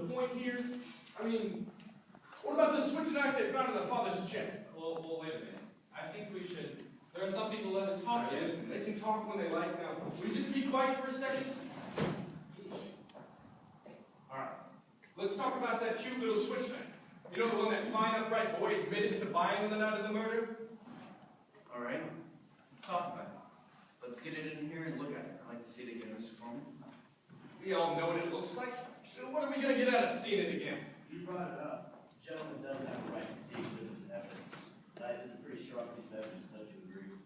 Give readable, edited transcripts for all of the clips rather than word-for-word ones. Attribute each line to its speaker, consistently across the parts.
Speaker 1: the point here? I mean, what about the switch knife they found in the father's chest?
Speaker 2: Well, wait a minute. I think we should. There are some people that talk.
Speaker 1: Listen, they can talk when they like now. Will you just be quiet for a second? Alright. Let's talk about that cute little switch knife. You know, the one that fine, upright boy admitted to buying the night of the murder?
Speaker 3: Alright. Let's talk about it. Let's get it in here and look at it. I'd like to see it again, Mr. Foreman.
Speaker 1: We all know what it looks like. So what are we going to get out of seeing it again?
Speaker 4: You brought it up. The gentleman does have a right to see exhibits and evidence. That is a pretty strong piece of evidence, don't you agree?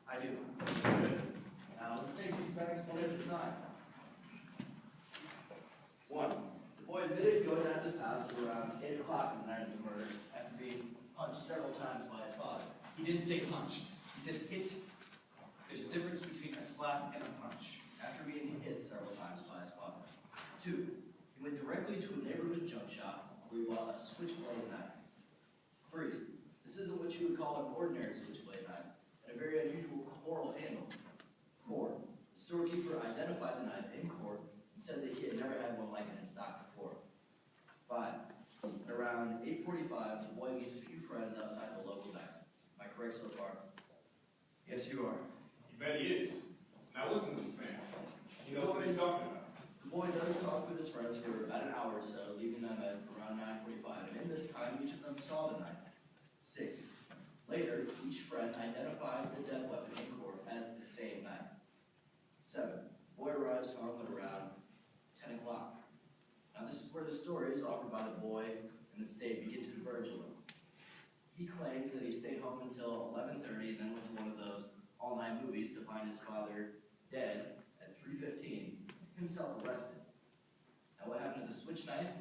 Speaker 3: I do.
Speaker 4: Good. Now, let's take these facts one at a time. 1. The boy admitted going out of his house at around 8 o'clock on the night of the murder after being punched several times by his father.
Speaker 3: He didn't say punched. He said hit. There's a difference between a slap and a punch.
Speaker 4: After being hit several times by his father. 2. He went directly to a neighborhood junk shop where he bought a switchblade knife. 3. This isn't what you would call an ordinary switchblade knife, and a very unusual coral handle. 4. The storekeeper identified the knife in court and said that he had never had one like it in stock before. 5. At around 8:45, the boy meets a few friends outside the local diner. Am I correct so far?
Speaker 3: Yes, you are.
Speaker 1: You bet he is. Now listen to this man. He knows what he's talking about.
Speaker 4: The boy does talk with his friends for about an hour or so, leaving them at around 9:45, and in this time, each of them saw the knife. 6. Later, each friend identified the dead weapon in court as the same knife. 7. The boy arrives home at around 10 o'clock. Now, this is where the stories offered by the boy and the state begin to diverge a little. He claims that he stayed home until 11:30 and then went to one of those all-night movies to find his father dead at 3:15, himself arrested. Now, what happened to the switch knife?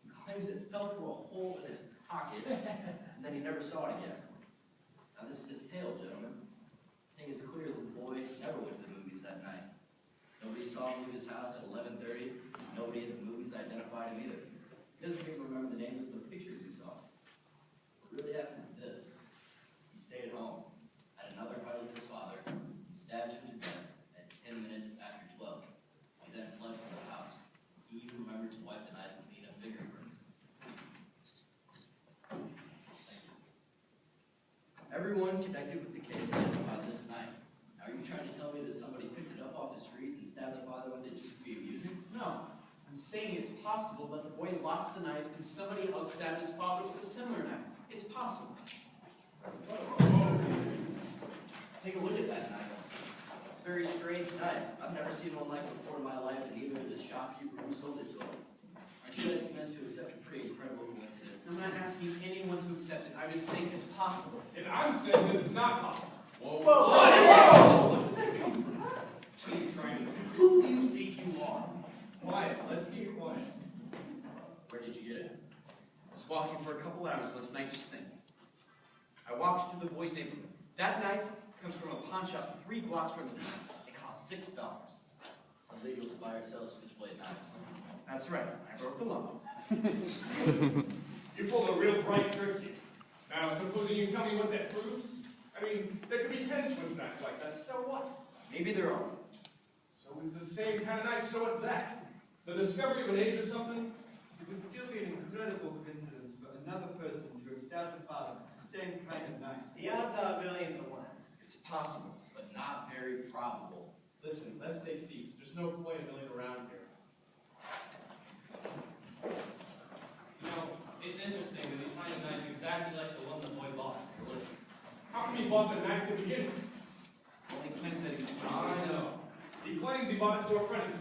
Speaker 4: He claims it fell through a hole in his pocket, and then he never saw it again. Now, this is a tale, gentlemen. I think it's clear that the boy never went to the movies that night. Nobody saw him leave his house at 11:30. Nobody at the movies identified him either. He doesn't even remember the names of the pictures he saw. What really happened is this. He stayed home, had another fight with his father, he stabbed him to death at 10 minutes after 12. He then fled from the house. He even remembered to wipe the knife with clean up fingerprints. Thank you. Everyone connected with the case identified this knife. Now, are you trying to tell me that somebody picked it up off the streets and stabbed the father with it just to be amusing?
Speaker 3: No. I'm saying it's possible that the boy lost the knife and somebody else stabbed his father with a similar knife. It's possible.
Speaker 4: Take a look at that knife. It's a very strange knife. I've never seen one like it before in my life, and neither did the shopkeeper who sold it to him. Aren't you asking us to accept a pretty incredible coincidence?
Speaker 3: I'm not asking anyone to accept it. I'm just saying it's possible.
Speaker 1: And I'm saying that it's not possible.
Speaker 3: Whoa!
Speaker 1: Who do you think you are? Quiet. Let's keep quiet.
Speaker 4: Where did you get it?
Speaker 3: I was walking for a couple hours last night just thinking. I walked through the boy's neighborhood. That knife comes from a pawn shop 3 blocks from his house. It cost $6.
Speaker 4: It's illegal to buy or sell switchblade knives.
Speaker 3: That's right. I broke the law.
Speaker 1: You pulled a real bright trick here. Now, supposing you tell me what that proves? I mean, there could be 10 switch knives like that, so what?
Speaker 3: Maybe there are.
Speaker 1: So it's the same kind of knife, so what's that? The discovery of an age or something?
Speaker 5: It would still be an incredible coincidence for another person to have stabbed the father with the same kind of knife.
Speaker 2: The odds are millions to 1.
Speaker 3: It's possible.
Speaker 4: But not very probable.
Speaker 2: Listen, let's take seats. There's no point in milling around here. You know, it's interesting that he find a knife exactly like the one the boy bought.
Speaker 1: How come he bought the knife to begin with?
Speaker 3: Well, he claims that he was
Speaker 1: I know. He claims he bought it for a friend.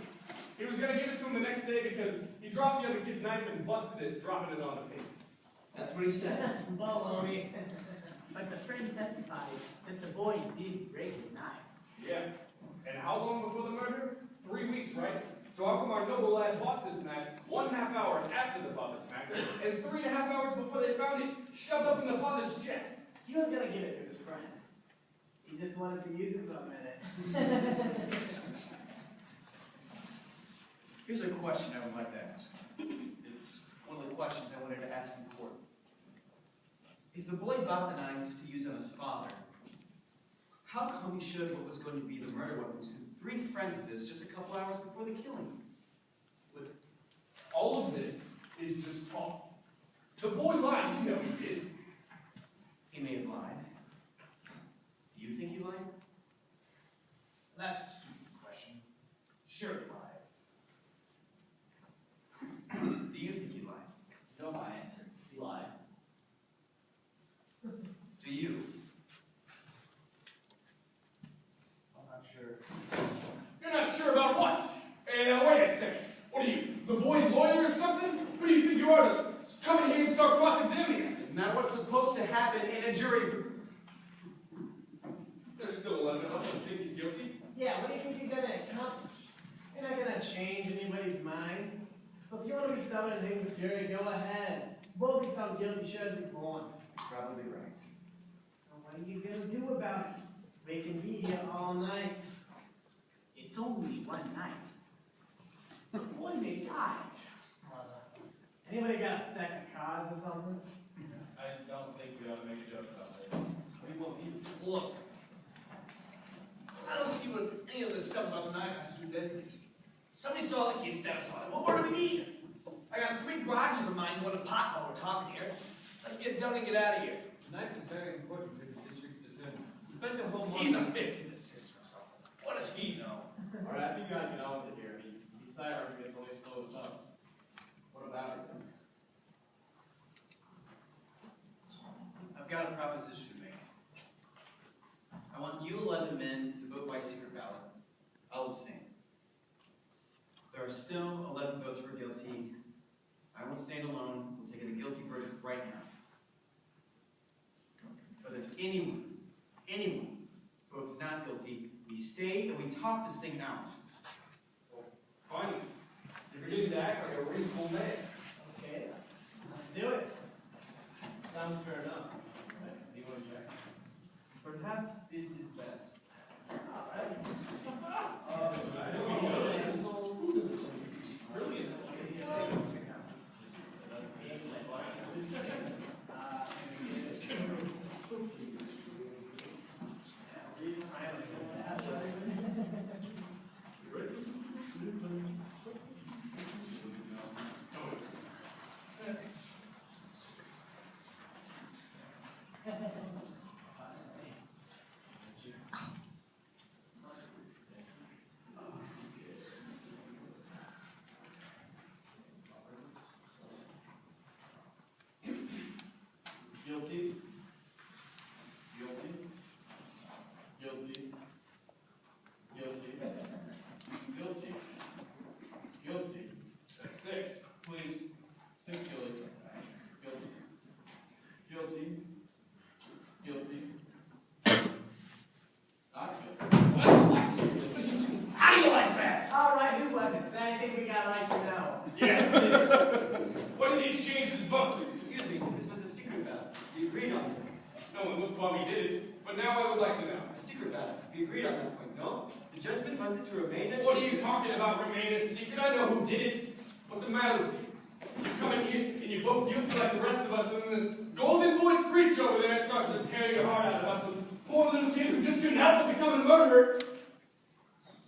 Speaker 1: He was going to give it to him the next day because he dropped the other kid's knife and busted it, dropping it on the pavement.
Speaker 3: That's what he said.
Speaker 6: Baloney. But the friend testified that the boy did break his knife.
Speaker 1: Yeah. And how long before the murder? 3 weeks, right? So how come our noble lad bought this knife 1.5 hour after the father smacked it, and 3.5 hours before they found it shoved up in the father's chest?
Speaker 6: He was gonna give it to his friend. He just wanted to use it for a minute.
Speaker 3: Here's a question I would like to ask. It's one of the questions I wanted to ask in court. If the boy bought the knife to use on his father, how come he showed what was going to be the murder weapon to 3 friends of his just a couple hours before the killing?
Speaker 1: With all of this, wait a second. What are you, the boy's lawyer or something? What do you think you are to come in here and start cross-examining us?
Speaker 3: Isn't that what's supposed to happen in a jury?
Speaker 1: There's still 11 of us that think he's guilty.
Speaker 6: Yeah, what do you think you're gonna accomplish? You're not gonna change anybody's mind. So if you want to be stubborn and hang with jury, go ahead. We'll be found guilty, sure as you're born.
Speaker 3: Probably right.
Speaker 6: So what are you gonna do about it? They can be here all night.
Speaker 7: It's only one night. The boy may die.
Speaker 6: Anybody got a deck of cards or something?
Speaker 2: I don't think we ought to make a joke about this. We won't need.
Speaker 3: Look, I don't see what any of this stuff about the knife has to do with anything. Somebody saw the kid stab his father. What more do we need? I got 3 garages of mine going to pot while we're talking here. Let's get done and get out of here.
Speaker 5: The knife is very important to the district attorney. He spent a whole month.
Speaker 3: He's a victim assist or something. What does he know?
Speaker 8: All right, I think you gotta get on with it here. These side arguments always slow us up. What about it?
Speaker 3: I've got a proposition to make. I want you 11 men to vote by secret ballot. I'll abstain. There are still 11 votes for guilty. I won't stand alone. We'll take a guilty verdict right now. But if anyone votes not guilty, we stay and we talk this thing out.
Speaker 1: Fine. You're beginning to act like a reasonable man.
Speaker 6: Okay, do it.
Speaker 5: Sounds fair enough. Anyone check? Perhaps this is best.
Speaker 6: All right.
Speaker 5: Brilliant.
Speaker 8: Guilty? Guilty? Guilty? Guilty? Guilty? Guilty?
Speaker 1: That's 6.
Speaker 8: Please. 6 guilty. Guilty. Guilty. Guilty. Not guilty.
Speaker 3: How do you like that?
Speaker 6: All right, who was it? Is there anything we got right to know?
Speaker 1: Yeah. What did he change his vote?
Speaker 5: Excuse me, this was a secret ballot. We agreed on this.
Speaker 1: No one looked while we did it, but now I would like to know.
Speaker 5: A secret ballot. We agreed on that point, no? The judgment wants it to remain a
Speaker 1: What are
Speaker 5: secret.
Speaker 1: you talking about, remain a secret? I know who did it. What's the matter with you? You come in here and you vote guilty like the rest of us, and then this golden-voiced preacher over there starts to tear your heart out about some poor little kid who just couldn't help but become a murderer.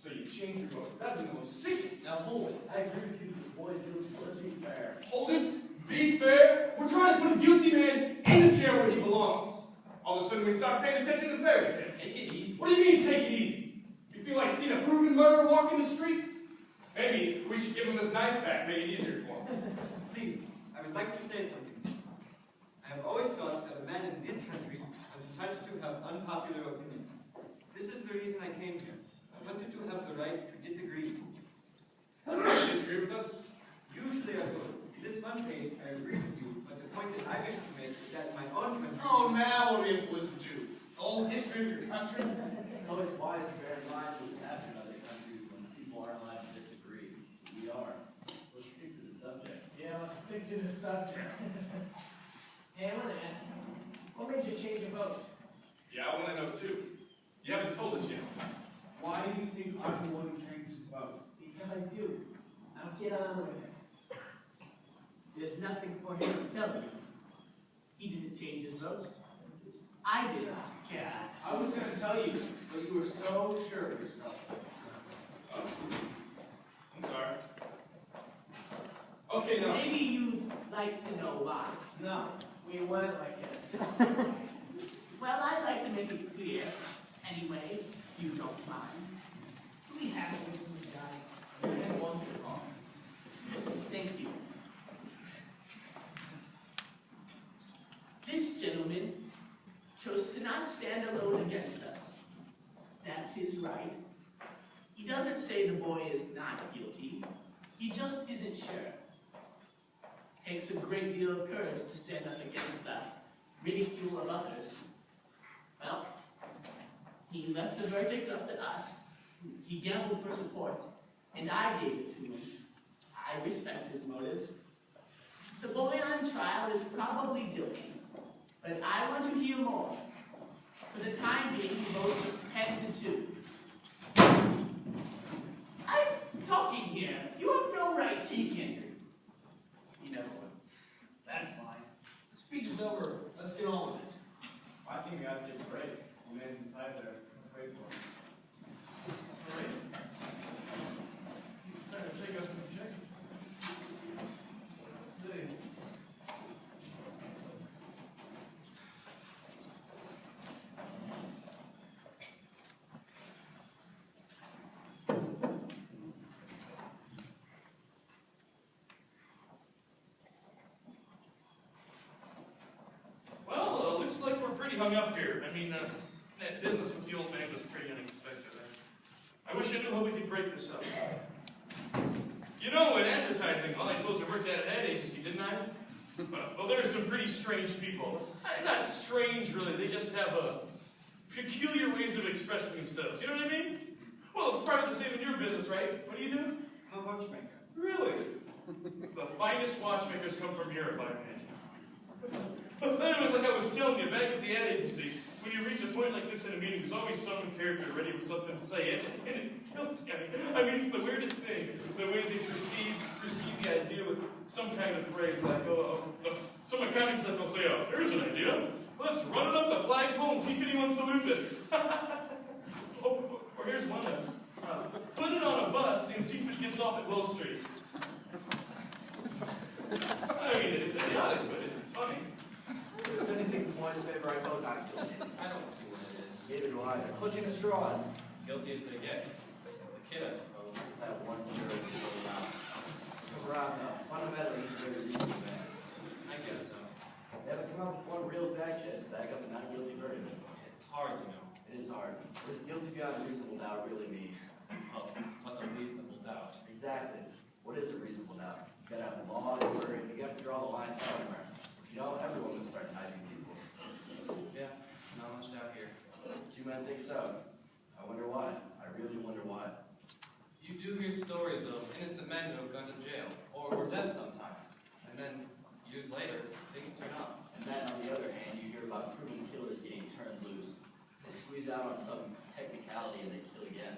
Speaker 1: So you change your vote. That's the most sick.
Speaker 4: Now hold it. I agree with you, the boys guilty. Let's be fair.
Speaker 1: Hold it. Be fair. We're trying to put a guilty man in the chair where he belongs. All of a sudden we stop paying attention to fairy tales.
Speaker 2: Take it easy.
Speaker 1: What do you mean, take it easy? You feel like seeing a proven murderer walking the streets? Maybe we should give him his knife back, make it easier for him.
Speaker 5: Please, I would like to say something. I have always thought that a man in this country was entitled to have unpopular opinions. This is the reason I came here. I wanted to have the right to disagree.
Speaker 1: You disagree with us?
Speaker 5: Usually I would. In this one case, I agree with you, but the point that I wish to make is that in my own country...
Speaker 8: Oh, now what do we have to listen to? The whole history of your country?
Speaker 4: It's always wise to bear in mind what's happened in other countries when people aren't allowed to disagree. We are. Let's stick to the subject.
Speaker 6: Yeah, let's stick to the subject. Hey, I want to ask you, what made you change your vote?
Speaker 1: Yeah, I want to know too. You haven't told us yet.
Speaker 6: Why do you think I'm the one who changed his vote? Because I do. Now get on with it.
Speaker 7: There's nothing for him to tell you. He didn't change his vote. I did.
Speaker 6: God.
Speaker 8: I was gonna tell you, but you were so sure of yourself.
Speaker 1: Oh. I'm sorry. Okay, now.
Speaker 7: Maybe you'd like to know why.
Speaker 6: No, we want it like it.
Speaker 7: Well, I'd like to make it clear. Anyway, if you don't mind. We haven't listened to this guy. Thank you. This gentleman chose to not stand alone against us. That's his right. He doesn't say the boy is not guilty. He just isn't sure. Takes a great deal of courage to stand up against the ridicule of others. Well, he left the verdict up to us. He gambled for support, and I gave it to him. I respect his motives. The boy on trial is probably guilty, but I want to hear more. For the time being, the vote is 10-2. I'm talking here. You have no right to.
Speaker 3: He can't hear you. He never would. That's fine.
Speaker 1: The speech is over. Let's get on with it.
Speaker 8: I think we gotta take a break. The man's inside there. Let's wait for him.
Speaker 6: All right. Time to shake up some check. Let's see.
Speaker 9: Well, looks like we're pretty hung up here. I mean, that business with the old man was pretty unexpected. I wish I knew how we could break this up. You know, in advertising, well, I told you I worked at an ad agency, didn't I? Well, there are some pretty strange people. Not strange, really. They just have peculiar ways of expressing themselves. You know what I mean? Well, it's probably the same in your business, right? What do you do?
Speaker 5: I'm a watchmaker.
Speaker 9: Really? The finest watchmakers come from Europe, I imagine. But then it was like I was telling you, back at the ad agency, when you reach a point like this in a meeting, there's always some character ready with something to say, and it kills me. I mean, it's the weirdest thing, the way they perceive the idea with some kind of phrase like, some mechanics that will say, oh, there's an idea. Let's run it up the flagpole and see if anyone salutes it. Or here's one of them. Put it on a bus and see if it gets off at Low Street. I mean, it's idiotic, but it's funny.
Speaker 4: If there's anything the boys favor, I vote not guilty.
Speaker 2: I don't see what it is.
Speaker 4: Neither do I. They're clutching at straws.
Speaker 2: Guilty as they get. The kid, I suppose.
Speaker 4: Just that one jury is still around. Come around now. Fundamentally, he's very reasonable man.
Speaker 2: I guess so.
Speaker 4: They haven't come up with one real fact yet to back up a not guilty verdict.
Speaker 2: It's hard, you know.
Speaker 4: It is hard. What does guilty beyond a reasonable doubt really mean?
Speaker 2: Well, what's a reasonable doubt?
Speaker 4: Exactly. What is a reasonable doubt? You gotta have law and order, and you have to draw the line somewhere. If you don't, everyone will start knifing people.
Speaker 2: Yeah, not much doubt here.
Speaker 4: Two men think so. I wonder why. I really wonder why.
Speaker 2: You do hear stories of innocent men who have gone to jail, or were dead sometimes. And then, years later, things turn up.
Speaker 4: And then, on the other hand, you hear about proven killers getting turned loose. They squeeze out on some technicality and they kill again.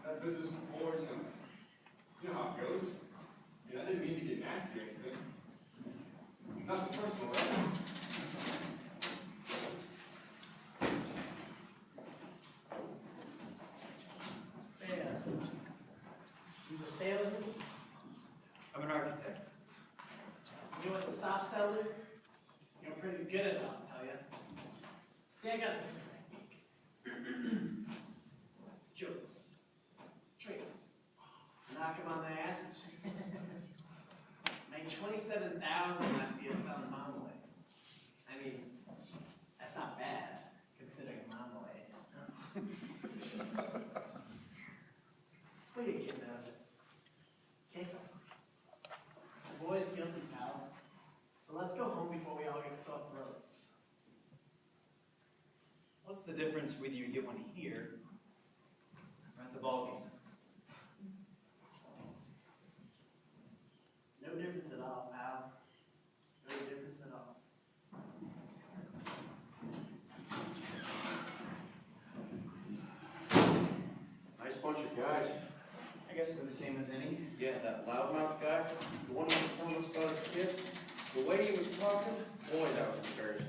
Speaker 1: That business before, you know how it goes. I didn't mean to get nasty or anything. Nothing personal, right?
Speaker 6: He's a salesman.
Speaker 3: I'm an architect.
Speaker 6: You know what the soft sell is? You're pretty good at it, I'll tell you. See, I got a different technique. Jokes. Tricks. Knock them on their asses. Make $27,000 last year selling marmalade. I mean, that's not bad, considering marmalade. What are you getting out of it? Kids? The boy's guilty, pal. So let's go home before we all get sore throats.
Speaker 3: What's the difference whether you get one here or at the ballgame?
Speaker 6: No difference at all, pal. No difference at all.
Speaker 10: Nice bunch of guys.
Speaker 3: I guess they're the same as any.
Speaker 10: Yeah, that loudmouth guy, the one who was telling us about his kid, the way he was talking, boy, that was embarrassing.